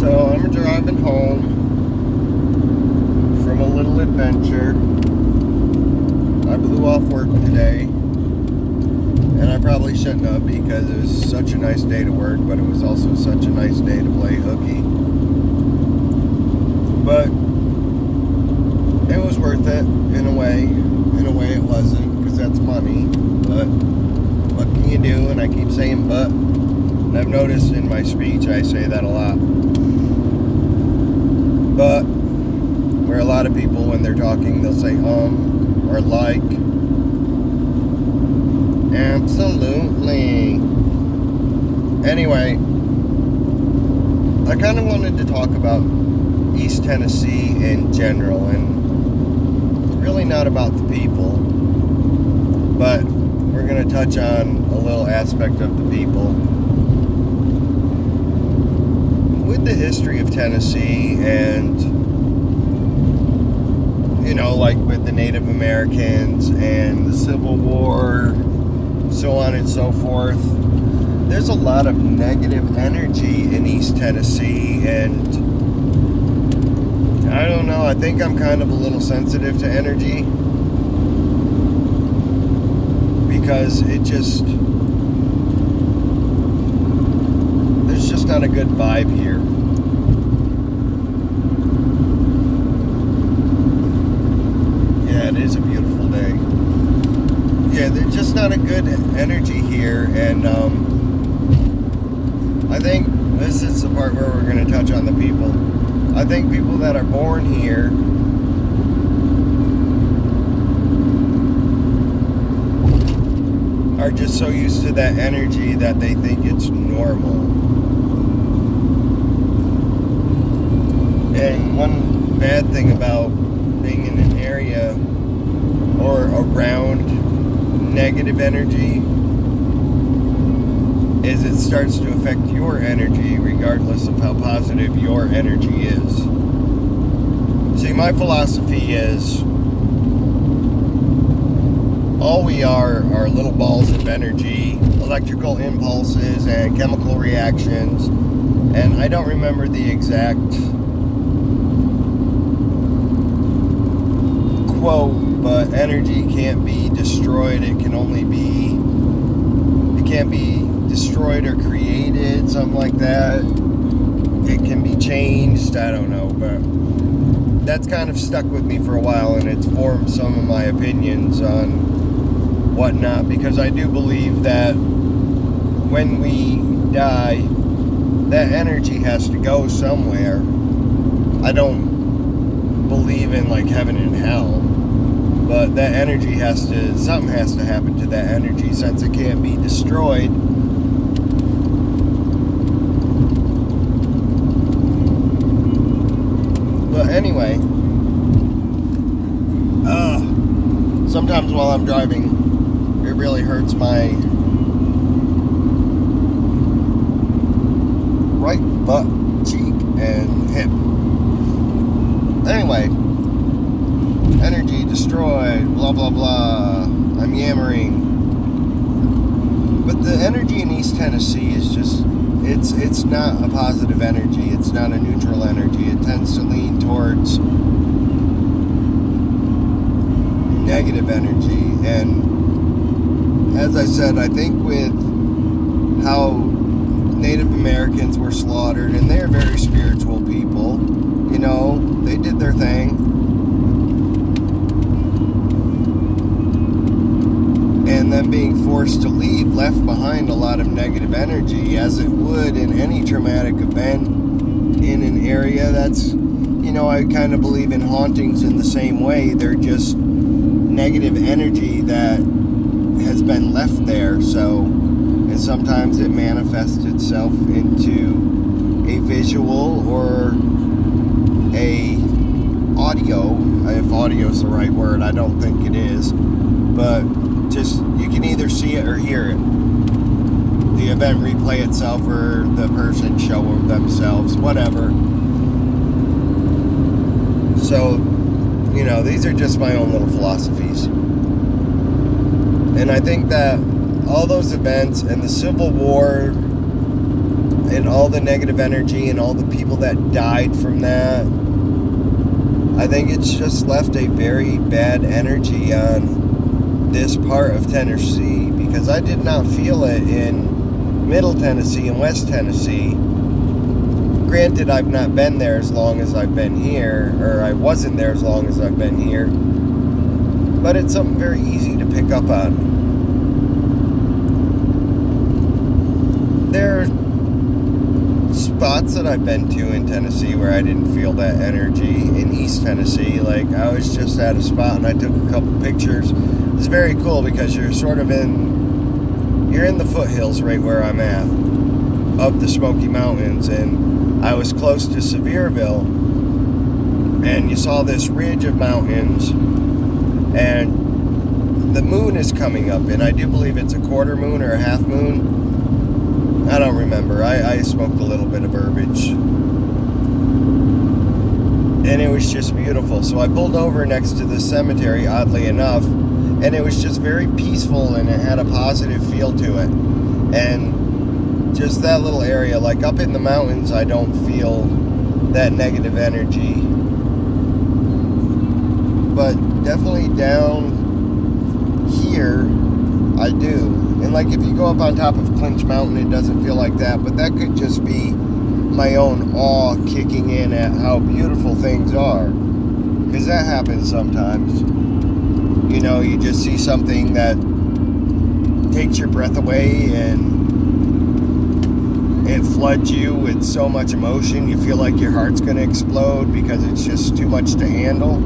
So I'm driving home from a little adventure. I blew off work today, and I probably shouldn't have because it was such a nice day to work, but it was also such a nice day to play hooky. But it was worth it in a way. In a way it wasn't, because that's money. But what can you do? And I keep saying but. And I've noticed in my speech I say that a lot. But where a lot of people, when they're talking, they'll say or like. Absolutely. Anyway, I kind of wanted to talk about East Tennessee in general, and it's really not about the people, but we're going to touch on a little aspect of the people. With the history of Tennessee and, like with the Native Americans and the Civil War, so on and so forth, there's a lot of negative energy in East Tennessee, and I don't know, I think I'm kind of a little sensitive to energy, because there's just not a good vibe here. Yeah, it is a beautiful day. Yeah, there's just not a good energy here, and I think this is the part where we're going to touch on the people. I think people that are born here are just so used to that energy that they think it's normal. And one bad thing about being in an area or around negative energy is it starts to affect your energy regardless of how positive your energy is. See, my philosophy is all we are little balls of energy, electrical impulses and chemical reactions, and I don't remember the exact quote, but energy can't be destroyed, it can't be destroyed or created, something like that. It can be changed, I don't know, but that's kind of stuck with me for a while, and it's formed some of my opinions on whatnot, because I do believe that when we die, that energy has to go somewhere. I don't believe in like heaven and hell, but that energy something has to happen to that energy, since it can't be destroyed. But anyway, sometimes while I'm driving, it really hurts my right butt cheek and hip. Anyway, energy destroyed, blah blah blah, I'm yammering. But the energy in East Tennessee is just, it's not a positive energy, it's not a neutral energy. It tends to lean towards negative energy. And as I said, I think with how Native Americans were slaughtered, and they're very spiritual people, they did their thing. And them being forced to leave left behind a lot of negative energy, as it would in any traumatic event in an area that's, I kind of believe in hauntings in the same way. They're just negative energy that has been left there. So, and sometimes it manifests itself into a visual or a audio, if audio is the right word. I don't think it is, but just, you can either see it or hear it. The event replay itself, or the person show themselves, whatever. So, these are just my own little philosophies. And I think that all those events and the Civil War and all the negative energy and all the people that died from that. I think it's just left a very bad energy on this part of Tennessee, because I did not feel it in Middle Tennessee and West Tennessee. Granted, I've not been there as long as I've been here, or I wasn't there as long as I've been here, but it's something very easy to pick up on. There are spots that I've been to in Tennessee where I didn't feel that energy. In East Tennessee, like I was just at a spot and I took a couple pictures. It's very cool because you're in the foothills right where I'm at, of the Smoky Mountains, and I was close to Sevierville, and you saw this ridge of mountains, and the moon is coming up, and I do believe it's a quarter moon or a half moon. I don't remember. I smoked a little bit of herbage. And it was just beautiful. So I pulled over next to the cemetery, oddly enough, and it was just very peaceful, and it had a positive feel to it. And just that little area, like up in the mountains, I don't feel that negative energy. But definitely down here, I do. And like if you go up on top of Clinch Mountain, it doesn't feel like that. But that could just be my own awe kicking in at how beautiful things are. Because that happens sometimes. You know, you just see something that takes your breath away and it floods you with so much emotion. You feel like your heart's going to explode because it's just too much to handle.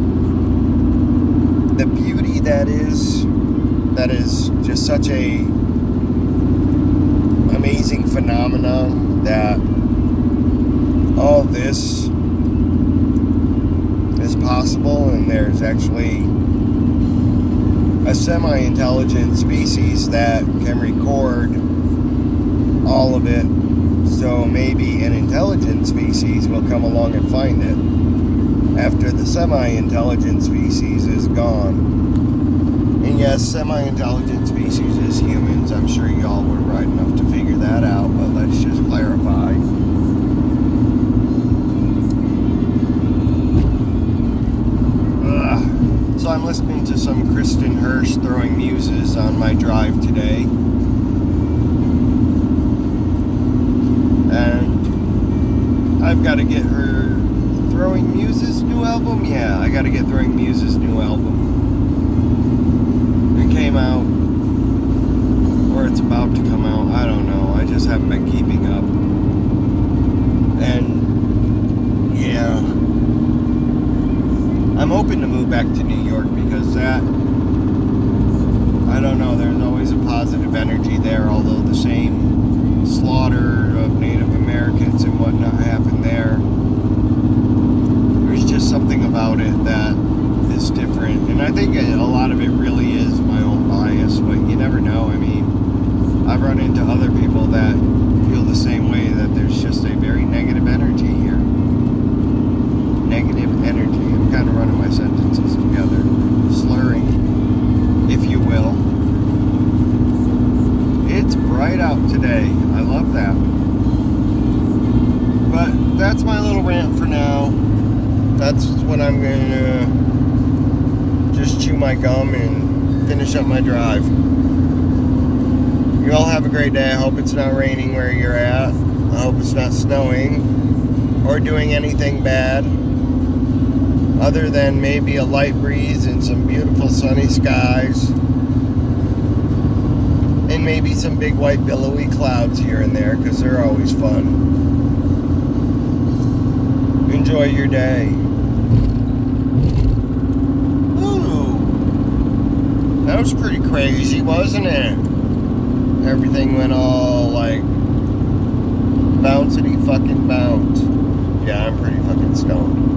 The beauty that is just such a amazing phenomenon, that all this is possible, and there's actually a semi-intelligent species that can record all of it. So maybe an intelligent species will come along and find it after the semi-intelligent species is gone. And yes, semi-intelligent species is humans. I'm sure y'all were right enough to figure that out, but let's just clarify. So I'm listening to some Kristen Hirsch throwing muses on my drive today. And I've got to get her Throwing Muses' new album? Yeah, I got to get Throwing Muses' new album. It came out, or it's about to come out, I don't know. I just haven't been keeping up. And yeah, I'm hoping to move back to New York because that, I don't know, there's always a positive energy there, although the same slaughter of Native Americans and whatnot happened there. There's just something about it that is different, and I think a lot of it really is my own bias, but you never know. I mean, I've run into other people that feel the same way, that there's just a very negative energy here. Negative energy. I'm kind of running my sentences together, slurring, if you will. It's bright out today. I love that. But that's my little rant for now. That's when I'm going to just chew my gum and finish up my drive. You all have a great day. I hope it's not raining where you're at. I hope it's not snowing or doing anything bad, other than maybe a light breeze and some beautiful sunny skies, and maybe some big white billowy clouds here and there, because they're always fun. Enjoy your day. Ooh, that was pretty crazy, wasn't it? Everything went all like bouncity fucking bounce. Yeah, I'm pretty fucking stoned.